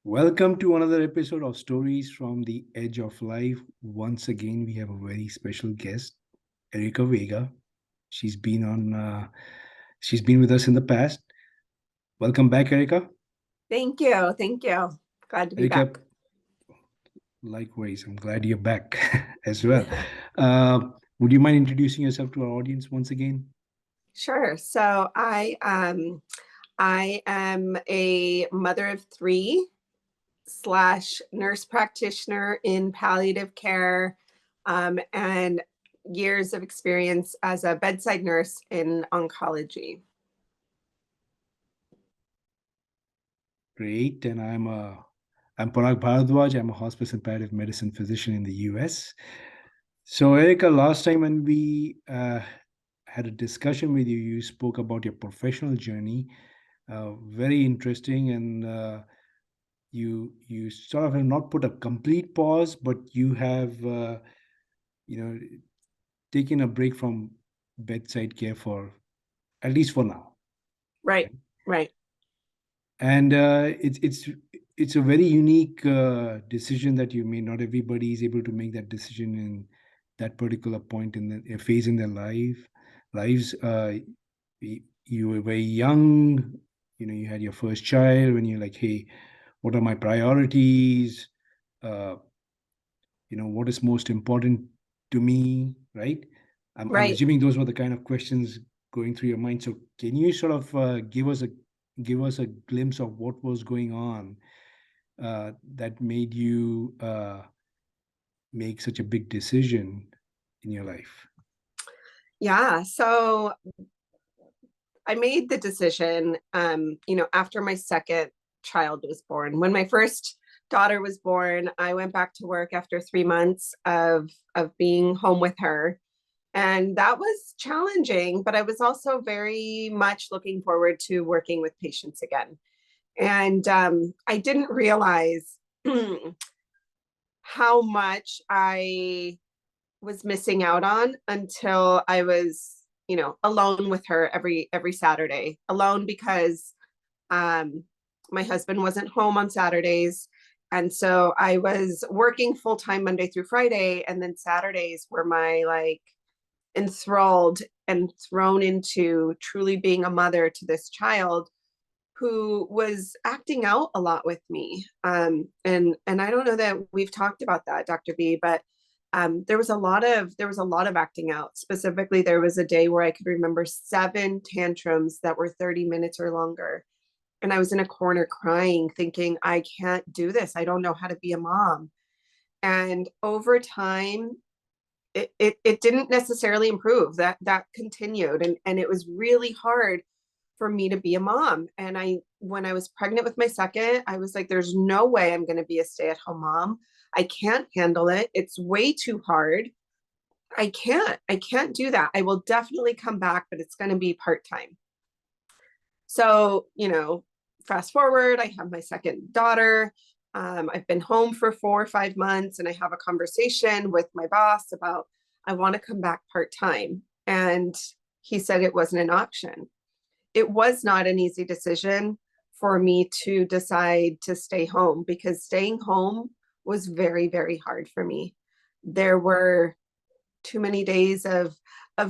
Welcome to another episode of Stories from the Edge of Life. Once again, we have a very special guest, Erica Vega. She's been she's been with us in the past. Welcome back, Erica. Thank you. Thank you. Glad to be Erica, back. likewise, I'm glad you're back as well. Would you mind introducing yourself to our audience once again? Sure. So I am a mother of three / nurse practitioner in palliative care, and years of experience as a bedside nurse in oncology. Great. And I'm Parag Bharadwaj. I'm a hospice and palliative medicine physician in the US. So, Erica, last time when we had a discussion with you, you spoke about your professional journey. Very interesting, and you sort of have not put a complete pause, but you have you know taken a break from bedside care for at least for now. Right. Right. And it's a very unique decision that you made. Not everybody is able to make that decision in that particular point in the phase in their lives. You were very young. You had your first child when you're like, hey, what are my priorities? uh, what is most important to me, right? I'm Right. assuming those were the kind of questions going through your mind. So can you sort of give us a glimpse of what was going on that made you make such a big decision in your life? Yeah. So I made the decision, after my second child was born. When my first daughter was born, I went back to work after 3 months of being home with her. And that was challenging, but I was also very much looking forward to working with patients again. And I didn't realize how much I was missing out on until I was, alone with her every Saturday. Alone because um, my husband wasn't home on Saturdays. And so I was working full time Monday through Friday. And then Saturdays were my enthralled and thrown into truly being a mother to this child who was acting out a lot with me. And I don't know that we've talked about that, Dr. B, but there was a lot of acting out. Specifically, there was a day where I could remember 7 tantrums that were 30 minutes or longer. And I was in a corner crying, thinking, I can't do this. I don't know how to be a mom. And over time, it didn't necessarily improve. That continued. And it was really hard for me to be a mom. And when I was pregnant with my second, I was like, there's no way I'm going to be a stay-at-home mom. I can't handle it. It's way too hard. I can't do that. I will definitely come back, but it's going to be part-time. So, fast forward, I have my second daughter. I've been home for 4 or 5 months, and I have a conversation with my boss about, I want to come back part-time. And he said it wasn't an option. It was not an easy decision for me to decide to stay home, because staying home was very, very hard for me. There were too many days of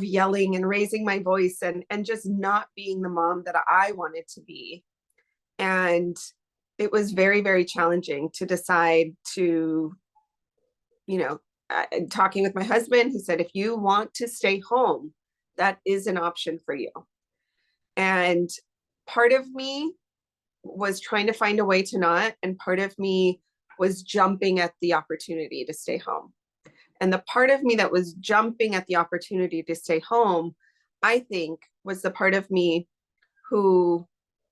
yelling and raising my voice and just not being the mom that I wanted to be. And it was very, very challenging to decide to, talking with my husband, he said, if you want to stay home, that is an option for you. And part of me was trying to find a way to not, and part of me was jumping at the opportunity to stay home. And the part of me that was jumping at the opportunity to stay home, I think, was the part of me who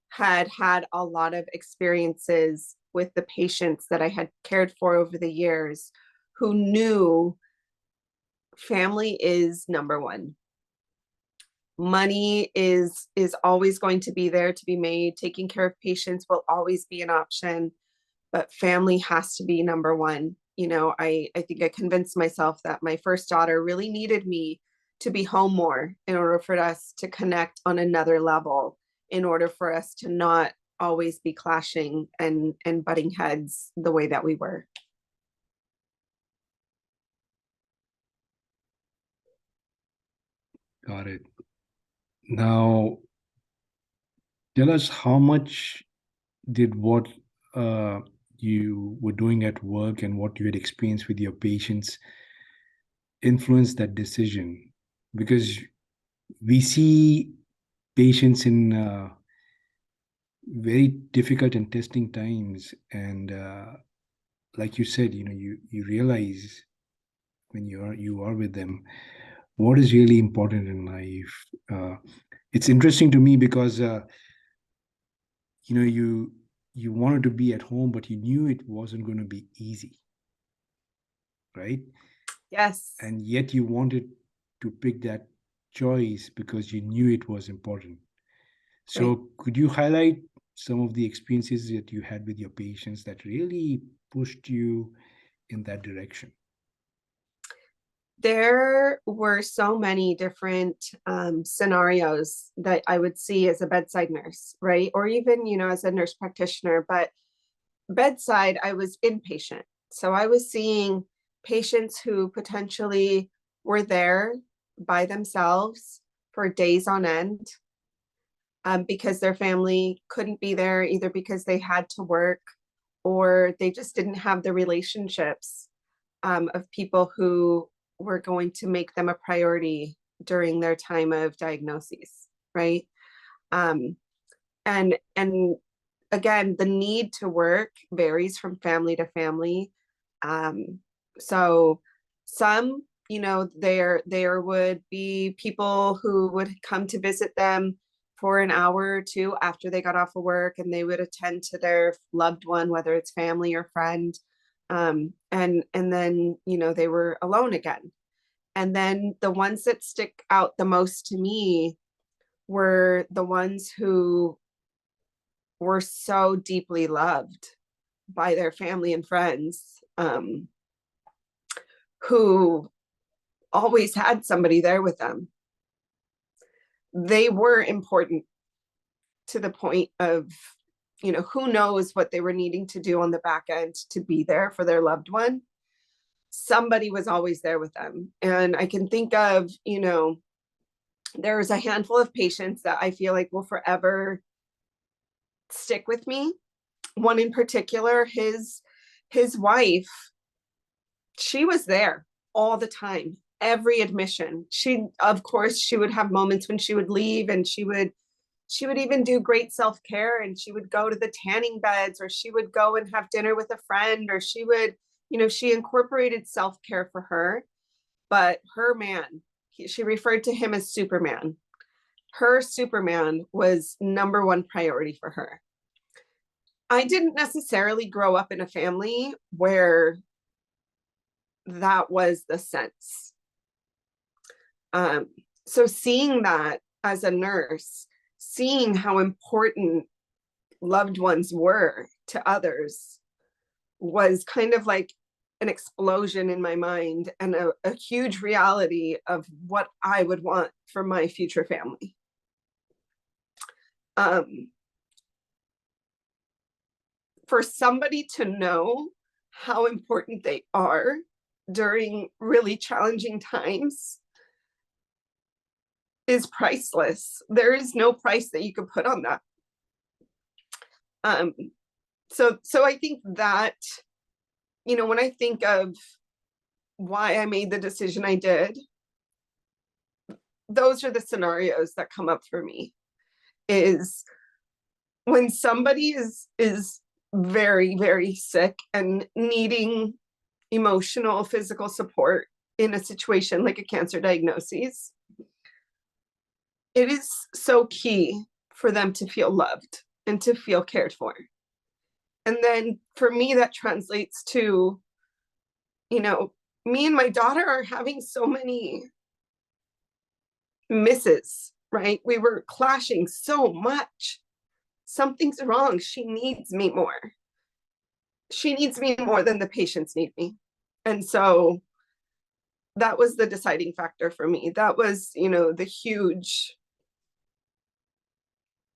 had had a lot of experiences with the patients that I had cared for over the years, who knew family is number one. Money is always going to be there to be made. Taking care of patients will always be an option, but family has to be number one. I think I convinced myself that my first daughter really needed me to be home more in order for us to connect on another level, in order for us to not always be clashing and butting heads the way that we were. Got it. Now, tell us how much did what uh, you were doing at work and what you had experienced with your patients influence that decision? Because we see patients in very difficult and testing times, and like you said, you realize when you are with them what is really important in life. It's interesting to me because you wanted to be at home, but you knew it wasn't going to be easy, right? Yes, And yet you wanted to pick that choice because you knew it was important. right. So could you highlight some of the experiences that you had with your patients that really pushed you in that direction? There were so many different scenarios that I would see as a bedside nurse, right? Or even, as a nurse practitioner, but bedside, I was inpatient. So I was seeing patients who potentially were there by themselves for days on end, because their family couldn't be there, either because they had to work or they just didn't have the relationships of people who were going to make them a priority during their time of diagnoses, right? Um, and again, the need to work varies from family to family. Um, so some, there would be people who would come to visit them for an hour or two after they got off of work, and they would attend to their loved one, whether it's family or friend. And then, they were alone again. And then the ones that stick out the most to me were the ones who were so deeply loved by their family and friends, who always had somebody there with them. They were important to the point of, who knows what they were needing to do on the back end to be there for their loved one. Somebody was always there with them. And I can think of, there's a handful of patients that I feel like will forever stick with me. One in particular, his wife, she was there all the time, every admission. She, of course, she would have moments when she would leave, and she would even do great self-care, and she would go to the tanning beds, or she would go and have dinner with a friend, or she would, she incorporated self-care for her. But her man, she referred to him as Superman. Her Superman was number one priority for her. I didn't necessarily grow up in a family where that was the sense. Um, so seeing that as a nurse, seeing how important loved ones were to others, was kind of like an explosion in my mind, and a huge reality of what I would want for my future family. Um, for somebody to know how important they are during really challenging times is priceless. There is no price that you could put on that. Um, so I think that, when I think of why I made the decision I did, those are the scenarios that come up for me. Is when somebody is very, very sick and needing emotional, physical support in a situation like a cancer diagnosis, it is so key for them to feel loved and to feel cared for. And then for me, that translates to, me and my daughter are having so many misses, right? We were clashing so much. Something's wrong. She needs me more. She needs me more than the patients need me. And so that was the deciding factor for me. That was, the huge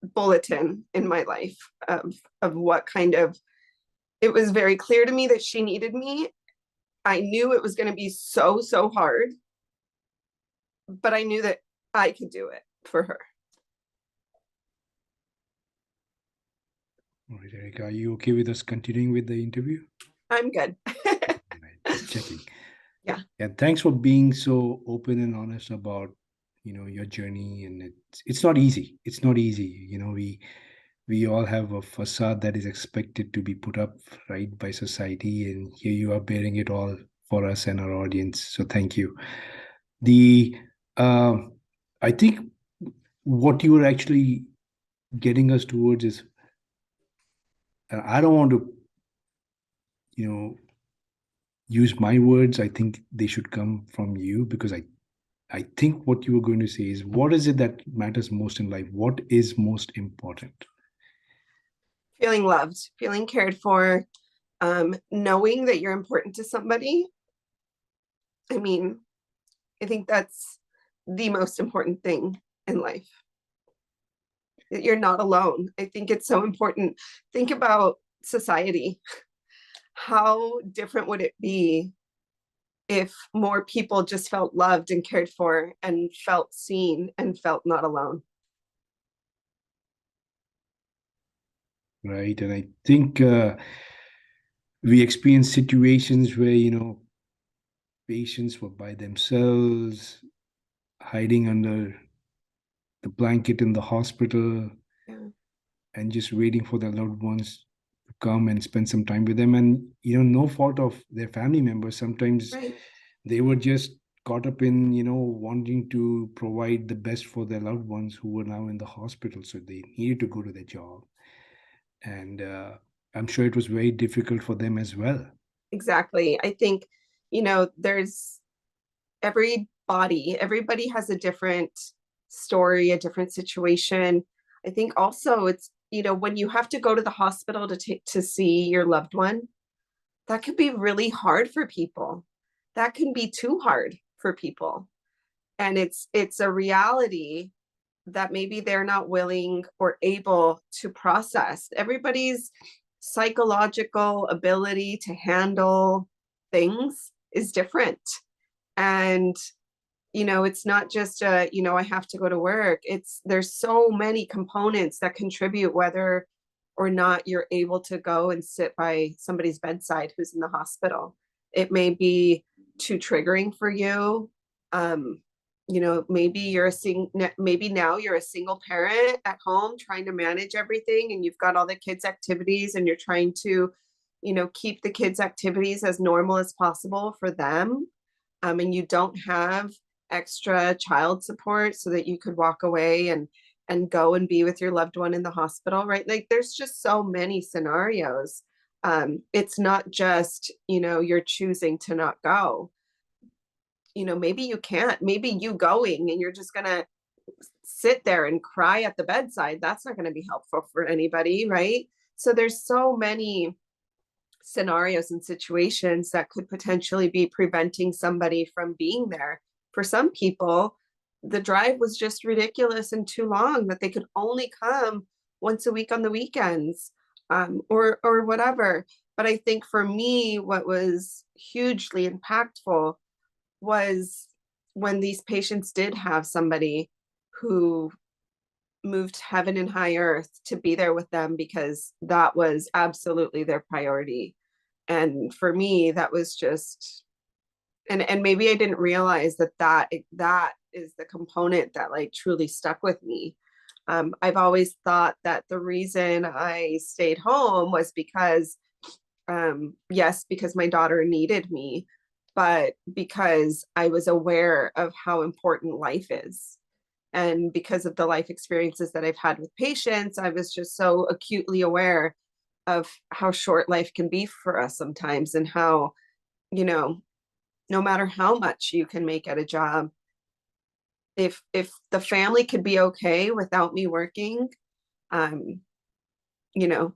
bulletin in my life of what kind of, it was very clear to me that she needed me. I knew it was going to be so, so hard, but I knew that I could do it for her. All right, Erica, are you okay with us continuing with the interview? I'm good. All right, just checking. Yeah. Yeah, thanks for being so open and honest about your journey. And it's not easy. It's not easy. We all have a facade that is expected to be put up right by society, and here you are bearing it all for us and our audience. So thank you. The um I think what you were actually getting us towards is, and I don't want to you know use my words. I think they should come from you, because I think what you were going to say is, what is it that matters most in life? What is most important? Feeling loved, feeling cared for, knowing that you're important to somebody. I mean, I think that's the most important thing in life, that you're not alone. I think it's so important. Think about society. How different would it be if more people just felt loved and cared for and felt seen and felt not alone? Right. And I think we experience situations where patients were by themselves, hiding under the blanket in the hospital, Yeah, and just waiting for their loved ones to come and spend some time with them. And no fault of their family members. Sometimes right. they were just caught up in wanting to provide the best for their loved ones who were now in the hospital, so they needed to go to their job. And I'm sure it was very difficult for them as well. Exactly. I think, there's everybody has a different story, a different situation. I think also it's, when you have to go to the hospital to see your loved one, that can be really hard for people. That can be too hard for people. And it's a reality that maybe they're not willing or able to process. Everybody's psychological ability to handle things is different. And it's not just I have to go to work. There's so many components that contribute whether or not you're able to go and sit by somebody's bedside who's in the hospital. It may be too triggering for you. Maybe maybe now you're a single parent at home trying to manage everything, and you've got all the kids' activities, and you're trying to, keep the kids' activities as normal as possible for them. And you don't have extra child support so that you could walk away and go and be with your loved one in the hospital, right? Like there's just so many scenarios. It's not just, you're choosing to not go. Maybe you can't, maybe you going and you're just gonna sit there and cry at the bedside. That's not going to be helpful for anybody, right? So there's so many scenarios and situations that could potentially be preventing somebody from being there. For some people, the drive was just ridiculous and too long, that they could only come once a week on the weekends, or whatever. But I think for me, what was hugely impactful was when these patients did have somebody who moved heaven and high earth to be there with them, because that was absolutely their priority. And for me, that was just, and maybe I didn't realize that is the component that like truly stuck with me. I've always thought that the reason I stayed home was because, yes, because my daughter needed me, but because I was aware of how important life is. And because of the life experiences that I've had with patients, I was just so acutely aware of how short life can be for us sometimes, and how, you know, no matter how much you can make at a job, if the family could be okay without me working, um, you know,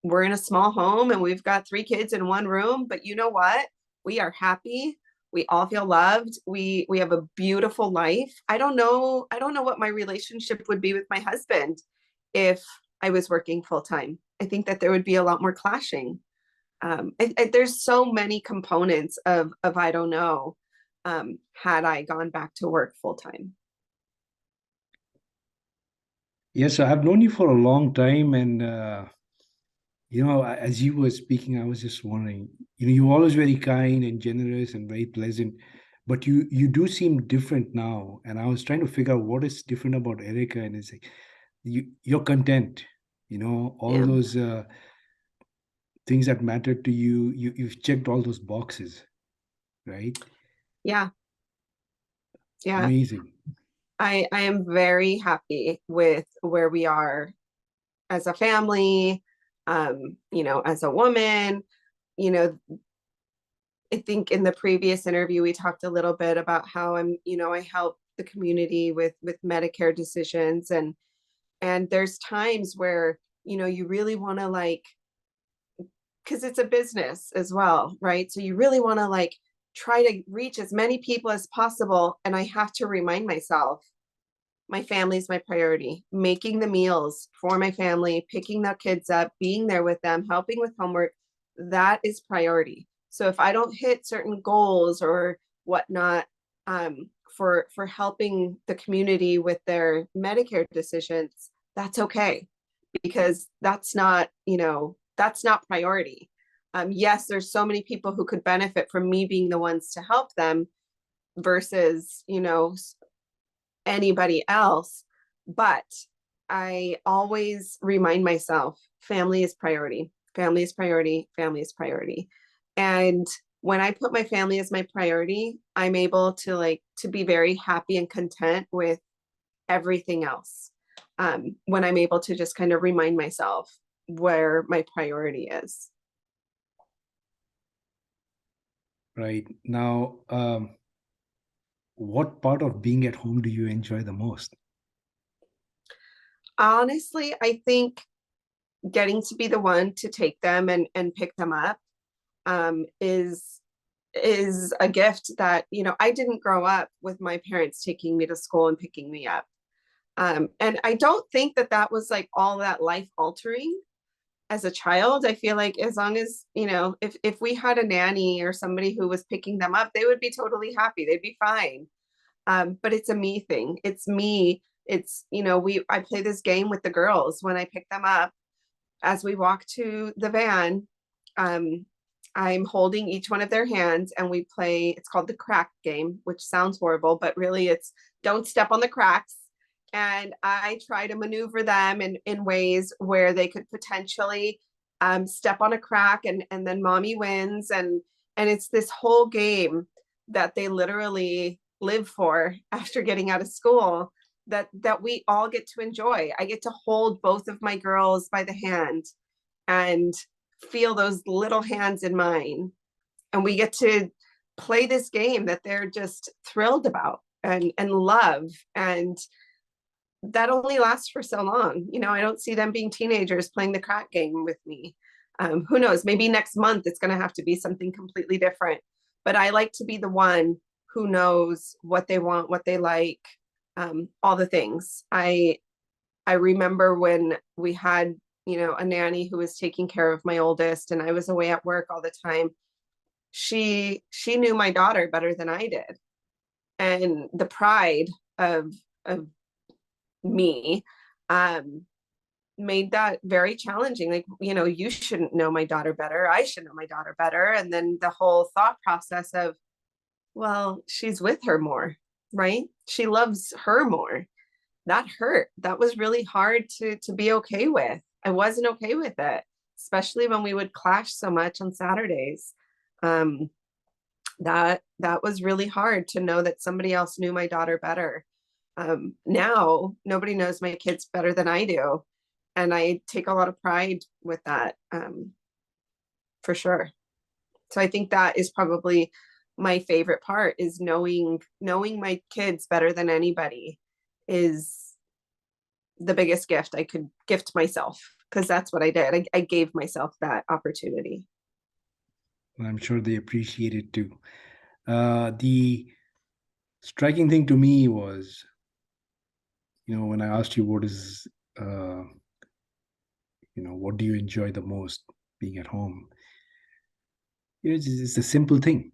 we're in a small home and we've got 3 kids in one room, but you know what? We are happy. We all feel loved. We have a beautiful life. I don't know what my relationship would be with my husband if I was working full time. I think that there would be a lot more clashing. There's so many components of I don't know, had I gone back to work full time. Yes, I've known you for a long time, and as you were speaking, I was just wondering, you're always very kind and generous and very pleasant, but you do seem different now. And I was trying to figure out what is different about Erica, and it's like you're content, all Yeah, those things that matter to you, you've checked all those boxes, right? yeah, yeah. Amazing. I am very happy with where we are as a family, as a woman. You know, I think in the previous interview we talked a little bit about how I help the community with Medicare decisions, and there's times where you really want to like, because it's a business as well, right? So you really want to like try to reach as many people as possible, and I have to remind myself my family's my priority. Making the meals for my family, picking the kids up, being there with them, helping with homework, that is priority. So if I don't hit certain goals or whatnot, for helping the community with their Medicare decisions, that's okay, because that's not priority. Yes, there's so many people who could benefit from me being the ones to help them versus anybody else. But I always remind myself family is priority, family is priority, family is priority. And when I put my family as my priority, I'm able to be very happy and content with everything else. When I'm able to just kind of remind myself where my priority is. Right now, what part of being at home do you enjoy the most? Honestly, I think getting to be the one to take them and pick them up, is a gift that I didn't grow up with my parents taking me to school and picking me up. And I don't think that that was like all that life altering as a child. I feel like as long as if we had a nanny or somebody who was picking them up, they would be totally happy, they'd be fine. But it's a me thing, it's me. It's we I play this game with the girls when I pick them up. As we walk to the van, um, I'm holding each one of their hands and we play, it's called the crack game, which sounds horrible, but really it's don't step on the cracks. And I try to maneuver them in ways where they could potentially step on a crack, and then mommy wins. And it's this whole game that they literally live for after getting out of school, that we all get to enjoy. I get to hold both of my girls by the hand and feel those little hands in mine, and we get to play this game that they're just thrilled about and love. And that only lasts for so long. I don't see them being teenagers playing the crack game with me. Who knows, maybe next month it's going to have to be something completely different. But I like to be the one who knows what they want, what they like, all the things. I remember when we had a nanny who was taking care of my oldest, and I was away at work all the time. She knew my daughter better than I did, and the pride of me, um, made that very challenging. Like, you shouldn't know my daughter better. I should know my daughter better. And then the whole thought process of, well, she's with her more, right? She loves her more. That hurt. That was really hard to be okay with. I wasn't okay with it, especially when we would clash so much on Saturdays. Um, that was really hard to know that somebody else knew my daughter better. Now nobody knows my kids better than I do, and I take a lot of pride with that, for sure. So I think that is probably my favorite part, is knowing my kids better than anybody is the biggest gift I could gift myself, because that's what I did. I gave myself that opportunity. I'm sure they appreciate it too. The striking thing to me was, when I asked you what is uh, what do you enjoy the most being at home? It's a simple thing,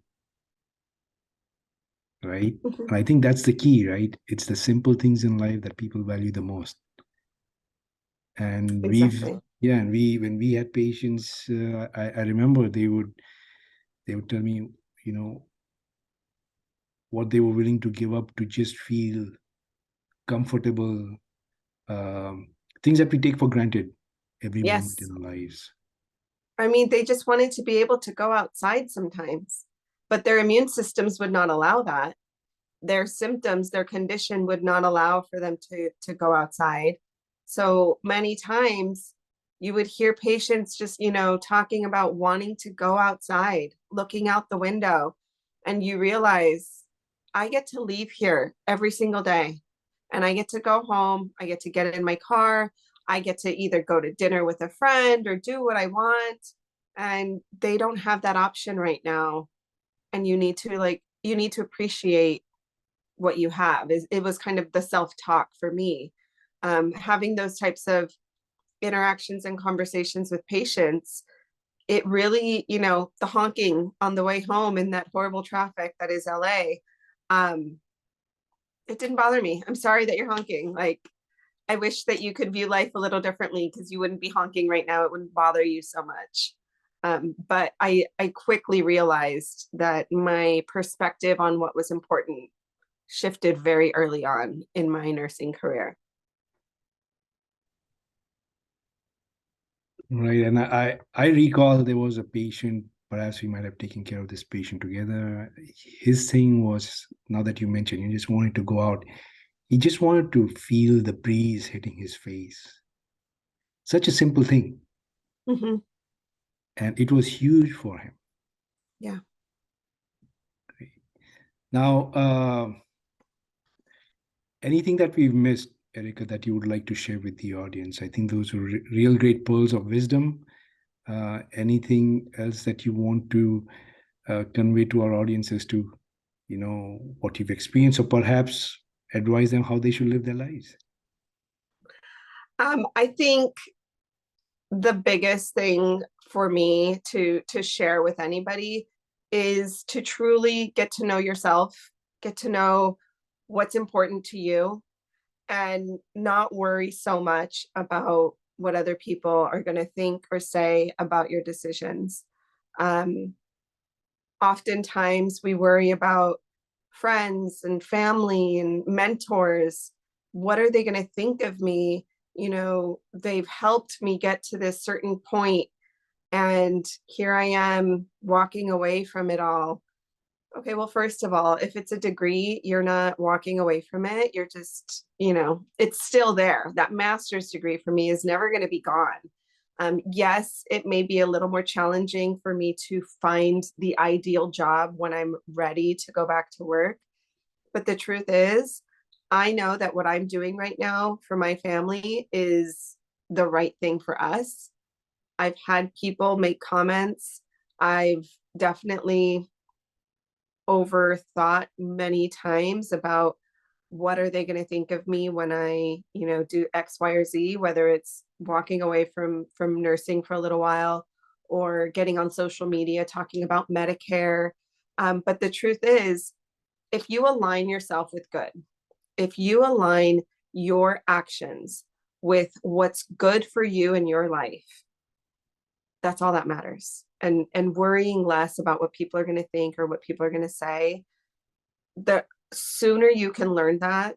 right? Mhm. And I think that's the key, right? It's the simple things in life that people value the most. And Exactly. yeah, and when we had patients, I remember they would tell me, you know, what they were willing to give up to just feel comfortable, um, things that we take for granted every moment in Yes. our lives. I mean, they just wanted to be able to go outside sometimes, but their immune systems would not allow that. Their symptoms, their condition would not allow for them to go outside. So many times you would hear patients just, talking about wanting to go outside, looking out the window, and you realize I get to leave here every single day and I get to go home, I get to get in my car, I get to either go to dinner with a friend or do what I want, and they don't have that option right now. And you need to appreciate what you have. Is It was kind of the self-talk for me, having those types of interactions and conversations with patients. It really, the honking on the way home in that horrible traffic that is LA, um, it didn't bother me. I'm sorry that you're honking. Like, I wish that you could view life a little differently because you wouldn't be honking right now. It wouldn't bother you so much. But I quickly realized that my perspective on what was important shifted very early on in my nursing career. Right. And I recall there was a patient, perhaps we might have taken care of this patient together. His thing was, now that you mentioned, he just wanted to go out. He just wanted to feel the breeze hitting his face. Such a simple thing. Mm-hmm. And it was huge for him. Yeah. Now, anything that we've missed, Erica, that you would like to share with the audience? I think those are real great pearls of wisdom. Anything else that you want to convey to our audience as to, what you've experienced, or perhaps advise them how they should live their lives? I think the biggest thing for me to share with anybody is to truly get to know yourself, get to know what's important to you, and not worry so much about what other people are going to think or say about your decisions. Um, Oftentimes we worry about friends and family and mentors. What are they going to think of me? They've helped me get to this certain point, and here I am walking away from it all. Okay, well, first of all, if it's a degree, you're not walking away from it. You're just, it's still there. That master's degree for me is never going to be gone. Yes, it may be a little more challenging for me to find the ideal job when I'm ready to go back to work. But the truth is, I know that what I'm doing right now for my family is the right thing for us. I've had people make comments. I've definitely overthought many times about what are they going to think of me when I, do X, Y, or Z, whether it's walking away from nursing for a little while or getting on social media talking about Medicare. But the truth is, if you align yourself with good, if you align your actions with what's good for you in your life, that's all that matters. And worrying less about what people are going to think or what people are going to say, the sooner you can learn that,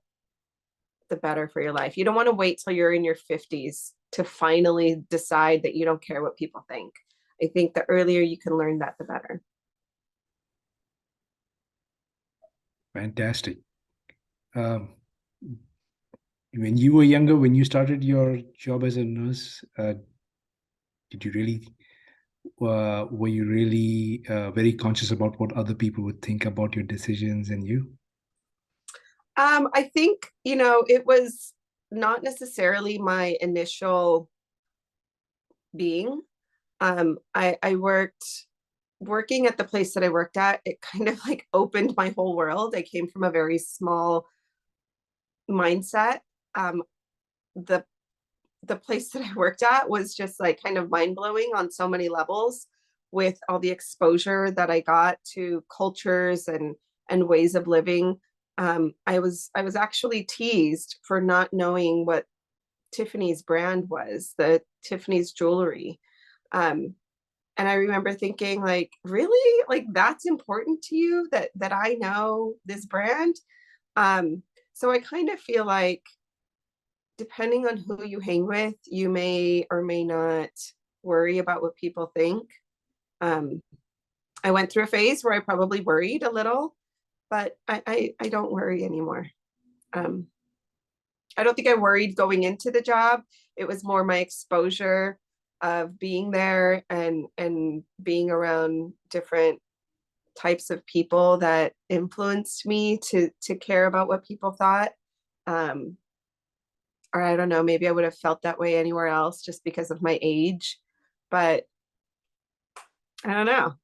the better for your life. You don't want to wait till you're in your 50s to finally decide that you don't care what people think. I think the earlier you can learn that, the better. Fantastic. Um, when you were younger, when you started your job as a nurse, did you really were you really very conscious about what other people would think about your decisions and you? I think, it was not necessarily my initial being. I working at the place that I worked at, it kind of like opened my whole world. I came from a very small mindset. The the place that I worked at was just like kind of mind blowing on so many levels with all the exposure that I got to cultures and ways of living. I was actually teased for not knowing what Tiffany's brand was, the Tiffany's jewelry. Um, and I remember thinking, like, really, like that's important to you that I know this brand. So I kind of feel like depending on who you hang with, you may or may not worry about what people think. Um, I went through a phase where I probably worried a little, but I don't worry anymore. Um, I don't think I worried going into the job. It was more my exposure of being there and being around different types of people that influenced me to care about what people thought. Um, or I don't know, maybe I would have felt that way anywhere else just because of my age. But I don't know.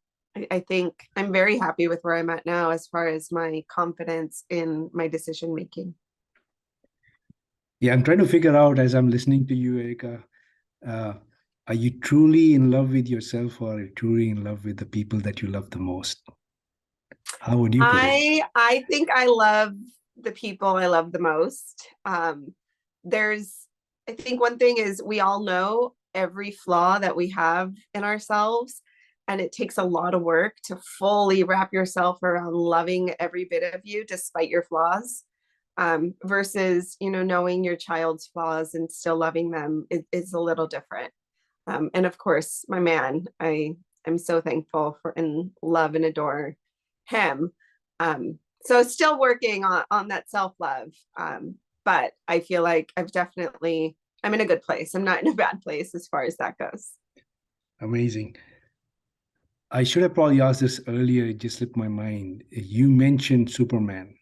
I think I'm very happy with where I'm at now as far as my confidence in my decision making. Yeah, I'm trying to figure out as I'm listening to you, Erica, uh, are you truly in love with yourself or are you truly in love with the people that you love the most? How would you put it? I think I love the people I love the most. There's I think one thing is we all know every flaw that we have in ourselves, and it takes a lot of work to fully wrap yourself around loving every bit of you despite your flaws. Versus, knowing your child's flaws and still loving them is a little different. And of course, my man, I'm so thankful for and love and adore him. So still working on that self-love. But I feel like I'm in a good place. I'm not in a bad place as far as that goes. Amazing. I should have probably asked this earlier. It just slipped my mind. You mentioned Superman,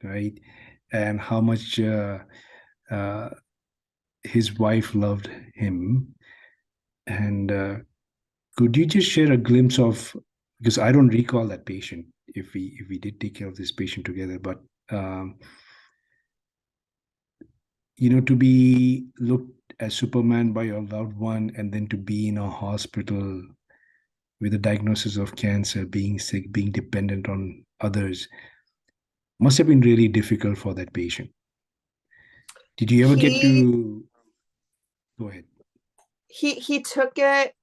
right? And how much uh, his wife loved him. And could you just share a glimpse of, because I don't recall that patient if we did take care of this patient together, but um, to be looked as Superman by your loved one and then to be in a hospital with a diagnosis of cancer, being sick, being dependent on others, must have been really difficult for that patient. Did you ever get He to go ahead? he took it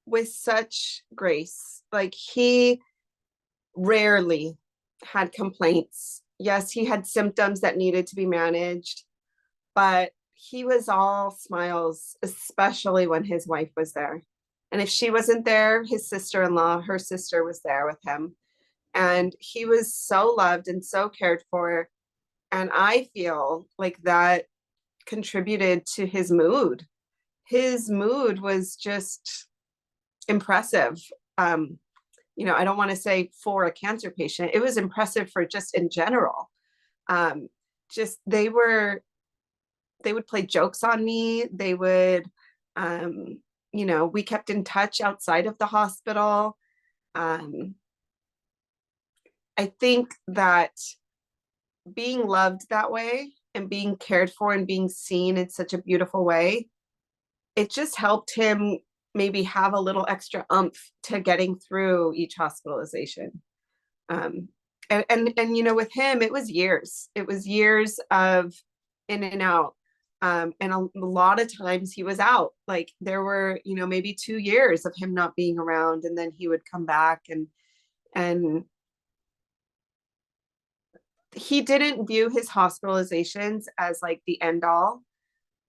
with such grace. Like he rarely had complaints. Yes, he had symptoms that needed to be managed, but he was all smiles, especially when his wife was there. And if she wasn't there, his sister in law, her sister was there with him. And he was so loved and so cared for. And I feel like that contributed to his mood. His mood was just impressive. Um, I don't want to say for a cancer patient, it was impressive for just in general. Um, just they would play jokes on me. They would, um, we kept in touch outside of the hospital. Um, I think that being loved that way and being cared for and being seen in such a beautiful way, it just helped him maybe have a little extra umph to getting through each hospitalization. Um, and with him, it was years. It was years of in and out. And a lot of times he was out. Like there were, maybe 2 years of him not being around, and then he would come back and he didn't view his hospitalizations as like the end all.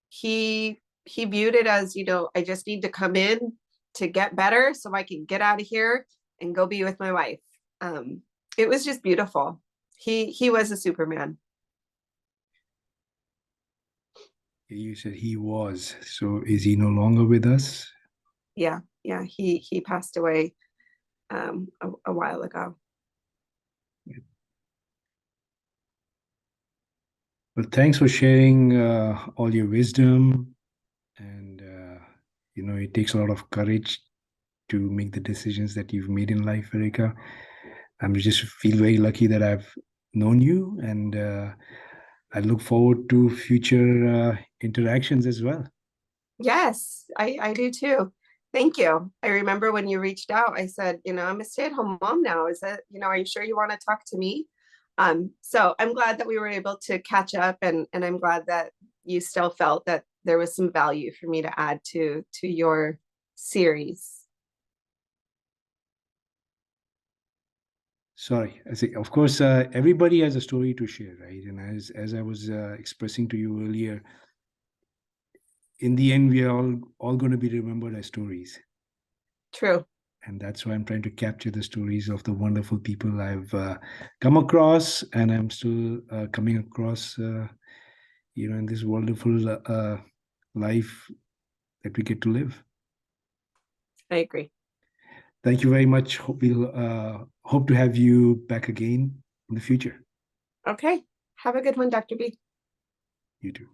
He viewed it as, I just need to come in to get better so I can get out of here and go be with my wife. Um, it was just beautiful. He was a Superman. You said he was. So is he no longer with us? Yeah, yeah. He passed away a while ago. Well, thanks for sharing all your wisdom. And, it takes a lot of courage to make the decisions that you've made in life, Erika. I'm just feel very lucky that I've known you. And I look forward to future interactions as well. Yes, I do too. Thank you. I remember when you reached out, I said, I'm a stay-at-home mom now. Is that, are you sure you want to talk to me? So I'm glad that we were able to catch up, and I'm glad that you still felt that there was some value for me to add to your series. Sorry, I say, of course, everybody has a story to share, right? And as I was expressing to you earlier, in the end, we are all going to be remembered as stories. True. And that's why I'm trying to capture the stories of the wonderful people I've come across, and I'm still coming across, in this wonderful life that we get to live. I agree. Thank you very much. We'll hope to have you back again in the future. Okay. Have a good one, Dr. B. You too.